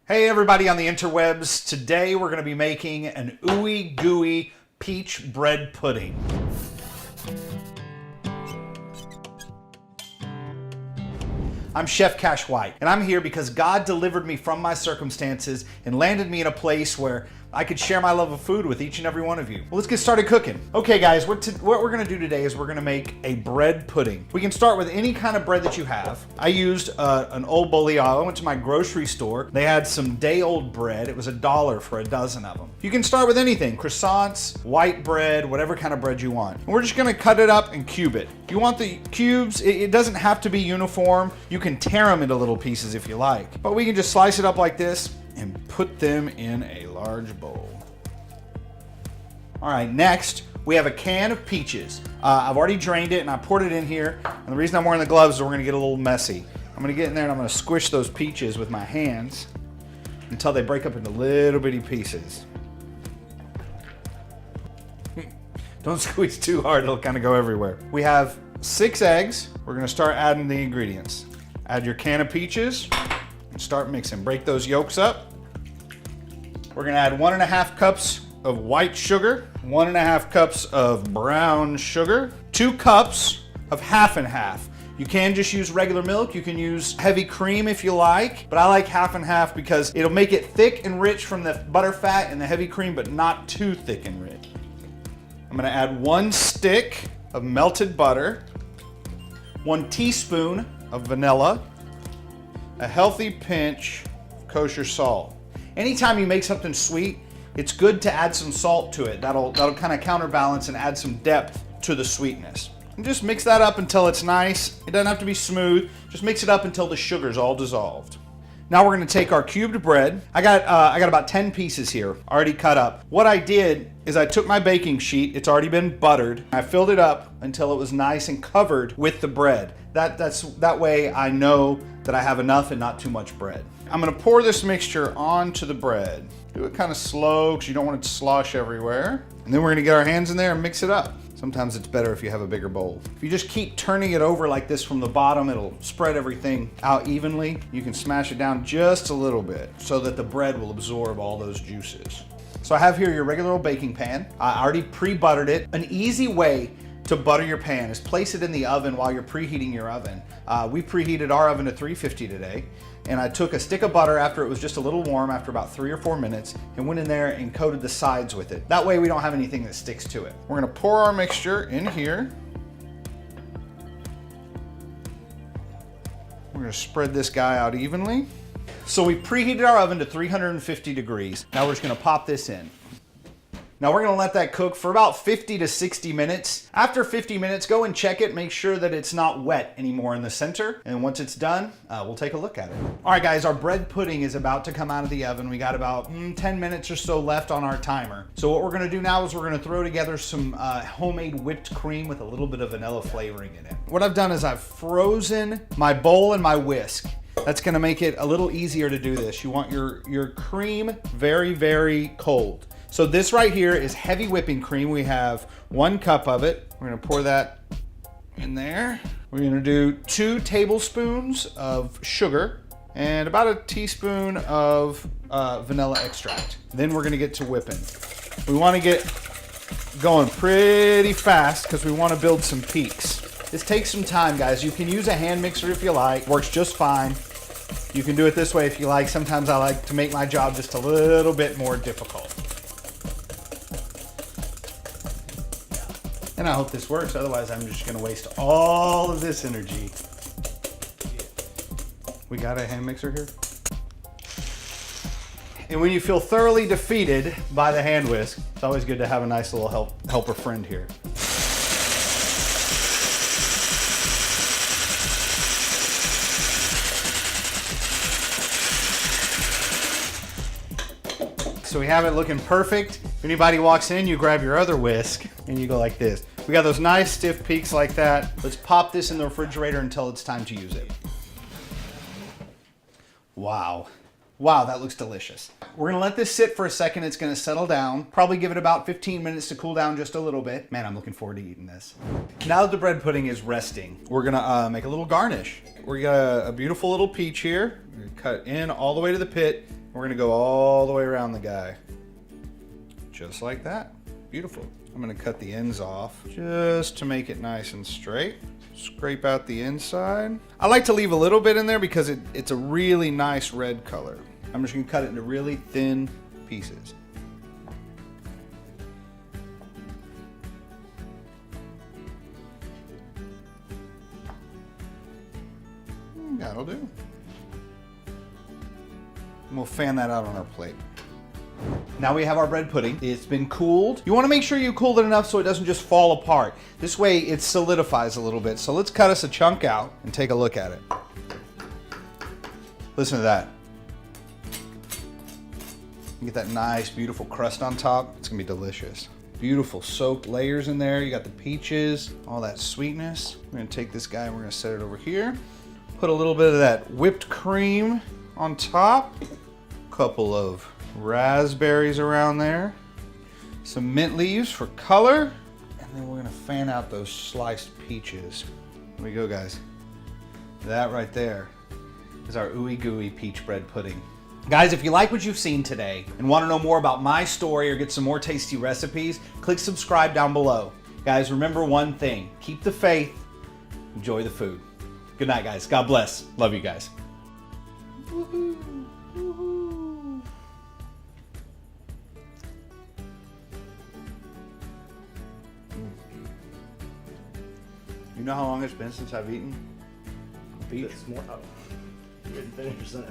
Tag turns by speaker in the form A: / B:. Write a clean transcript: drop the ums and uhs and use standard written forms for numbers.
A: Hey everybody on the interwebs. Today we're going to be making an Oooey Gooey peach bread pudding. I'm Chef Cash White, and I'm here because God delivered me from my circumstances and landed me in a place where I could share my love of food with each and every one of you. Well, let's get started cooking. Okay guys, what we're gonna do today is we're gonna make a bread pudding. We can start with any kind of bread that you have. I used an old bolillo. I went to my grocery store. They had some day-old bread. It was $1 for a dozen of them. You can start with anything, croissants, white bread, whatever kind of bread you want. And we're just gonna cut it up and cube it. If you want the cubes, it doesn't have to be uniform. You can tear them into little pieces if you like. But we can just slice it up like this and put them in a large bowl. All right, next we have a can of peaches. I've already drained it and I poured it in here. And the reason I'm wearing the gloves is we're gonna get a little messy. I'm gonna get in there and I'm gonna squish those peaches with my hands until they break up into little bitty pieces. Don't squeeze too hard, it'll kind of go everywhere. We have 6 eggs. We're gonna start adding the ingredients. Add your can of peaches and start mixing. Break those yolks up. We're gonna add 1.5 cups of white sugar, 1.5 cups of brown sugar, 2 cups of half and half. You can just use regular milk. You can use heavy cream if you like, but I like half and half because it'll make it thick and rich from the butter fat and the heavy cream, but not too thick and rich. I'm gonna add 1 stick of melted butter, 1 teaspoon of vanilla, a healthy pinch of kosher salt. Anytime you make something sweet, it's good to add some salt to it. That'll kind of counterbalance and add some depth to the sweetness. And just mix that up until it's nice. It doesn't have to be smooth. Just mix it up until the sugar's all dissolved. Now we're gonna take our cubed bread. I got about 10 pieces here, already cut up. What I did is I took my baking sheet, it's already been buttered. I filled it up until it was nice and covered with the bread. That way I know that I have enough and not too much bread. I'm gonna pour this mixture onto the bread. Do it kind of slow because you don't want it to slosh everywhere. And then we're gonna get our hands in there and mix it up. Sometimes it's better if you have a bigger bowl. If you just keep turning it over like this from the bottom, it'll spread everything out evenly. You can smash it down just a little bit so that the bread will absorb all those juices. So I have here your regular old baking pan. I already pre-buttered it. An easy way to butter your pan is place it in the oven while you're preheating your oven. We preheated our oven to 350 today, and I took a stick of butter after it was just a little warm after about 3 or 4 minutes and went in there and coated the sides with it. That way we don't have anything that sticks to it. We're gonna pour our mixture in here. We're gonna spread this guy out evenly. So we preheated our oven to 350 degrees. Now we're just gonna pop this in. Now we're gonna let that cook for about 50 to 60 minutes. After 50 minutes, go and check it. Make sure that it's not wet anymore in the center. And once it's done, we'll take a look at it. All right guys, our bread pudding is about to come out of the oven. We got about 10 minutes or so left on our timer. So what we're gonna do now is we're gonna throw together some homemade whipped cream with a little bit of vanilla flavoring in it. What I've done is I've frozen my bowl and my whisk. That's gonna make it a little easier to do this. You want your cream very, very cold. So this right here is heavy whipping cream. We have 1 cup of it. We're gonna pour that in there. We're gonna do 2 tablespoons of sugar and about a teaspoon of vanilla extract. Then we're gonna get to whipping. We wanna get going pretty fast because we wanna build some peaks. This takes some time, guys. You can use a hand mixer if you like, works just fine. You can do it this way if you like. Sometimes I like to make my job just a little bit more difficult. And I hope this works, otherwise I'm just gonna waste all of this energy. We got a hand mixer here? And when you feel thoroughly defeated by the hand whisk, it's always good to have a nice little helper friend here. So we have it looking perfect. If anybody walks in, you grab your other whisk and you go like this. We got those nice stiff peaks like that. Let's pop this in the refrigerator until it's time to use it. Wow. Wow, that looks delicious. We're gonna let this sit for a second. It's gonna settle down. Probably give it about 15 minutes to cool down just a little bit. Man, I'm looking forward to eating this. Now that the bread pudding is resting, we're gonna make a little garnish. We got a beautiful little peach here. We're gonna cut in all the way to the pit. We're gonna go all the way around the guy. Just like that. Beautiful. I'm gonna cut the ends off just to make it nice and straight. Scrape out the inside. I like to leave a little bit in there because it's a really nice red color. I'm just gonna cut it into really thin pieces. That'll do. And we'll fan that out on our plate. Now we have our bread pudding. It's been cooled. You want to make sure you cooled it enough so it doesn't just fall apart. This way it solidifies a little bit. So let's cut us a chunk out and take a look at it. Listen to that. You get that nice, beautiful crust on top. It's gonna be delicious. Beautiful soaked layers in there. You got the peaches, all that sweetness. We're gonna take this guy and we're gonna set it over here. Put a little bit of that whipped cream on top. Couple of raspberries around there. Some mint leaves for color. And then we're gonna fan out those sliced peaches. Here we go, guys. That right there is our Ooooey Gooey peach bread pudding. Guys, if you like what you've seen today and want to know more about my story or get some more tasty recipes, click subscribe down below. Guys, remember one thing, keep the faith, enjoy the food. Good night, guys. God bless. Love you guys. Woohoo. Woohoo. You know how long it's been since I've eaten beef?
B: It's more. Oh, you didn't finish that.